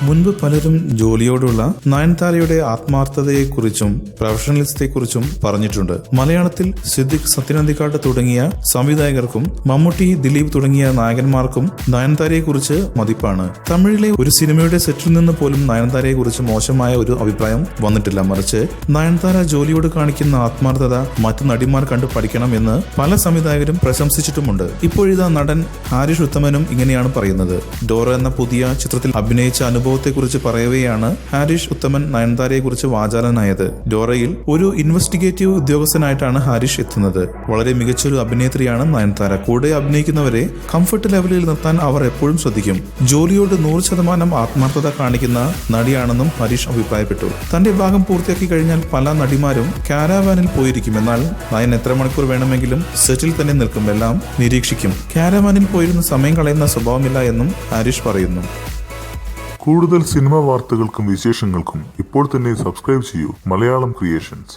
മുൻപ് പലരും ജോലിയോടുള്ള നയൻതാരയുടെ ആത്മാർത്ഥതയെക്കുറിച്ചും പ്രൊഫഷണലിസത്തെക്കുറിച്ചും പറഞ്ഞിട്ടുണ്ട്. മലയാളത്തിൽ സിദ്ദിഖ്, സത്യനന്ദിക്കാട് തുടങ്ങിയ സംവിധായകർക്കും മമ്മൂട്ടി, ദിലീപ് തുടങ്ങിയ നായകന്മാർക്കും നയൻതാരയെക്കുറിച്ച് മതിപ്പാണ്. തമിഴിലെ ഒരു സിനിമയുടെ സെറ്റിൽ നിന്ന് പോലും നയൻതാരയെക്കുറിച്ച് മോശമായ ഒരു അഭിപ്രായം വന്നിട്ടില്ല. മറിച്ച് നയൻതാര ജോലിയോട് കാണിക്കുന്ന ആത്മാർത്ഥത മറ്റു നടിമാർ കണ്ടു പഠിക്കണം എന്ന് പല സംവിധായകരും പ്രശംസിച്ചിട്ടുമുണ്ട്. ഇപ്പോഴിതാ നടൻ ഹാരിഷ് ഉത്തമനും ഇങ്ങനെയാണ് പറയുന്നത്. ഡോറ എന്ന പുതിയ ചിത്രത്തിൽ അഭിനയിച്ച അനുഭവത്തെക്കുറിച്ച് പറയവെയാണ് ഹാരിഷ് ഉത്തമൻ നയൻതാരയെക്കുറിച്ച് വാചാലനായത്. ഡോറയിൽ ഒരു ഇൻവെസ്റ്റിഗേറ്റീവ് ഉദ്യോഗസ്ഥനായിട്ടാണ് ഹാരിഷ് എത്തുന്നത്. വളരെ മികച്ചൊരു അഭിനേത്രിയാണ് നയൻതാര. കൂടെ അഭിനയിക്കുന്നവരെ കംഫർട്ട് ലെവലിൽ നിർത്താൻ അവർ എപ്പോഴും ശ്രദ്ധിക്കും. ജോലിയോട് 100% ആത്മാർത്ഥത കാണിക്കുന്ന നടിയാണെന്നും ഹരീഷ് അഭിപ്രായപ്പെട്ടു. തന്റെ ഭാഗം പൂർത്തിയാക്കി കഴിഞ്ഞാൽ പല നടിമാരും കാരാവാനിൽ പോയിരിക്കും. എന്നാൽ നയൻ എത്ര മണിക്കൂർ വേണമെങ്കിലും സെറ്റിൽ തന്നെ നിൽക്കും, എല്ലാം നിരീക്ഷിക്കും. കാരാവാനിൽ പോയിരുന്ന സമയം കളയുന്ന സ്വഭാവമില്ല എന്നും ഹാരിഷ് പറയുന്നു. കൂടുതൽ സിനിമാ വാർത്തകൾക്കും വിശേഷങ്ങൾക്കും ഇപ്പോൾ തന്നെ സബ്സ്ക്രൈബ് ചെയ്യൂ മലയാളം ക്രിയേഷൻസ്.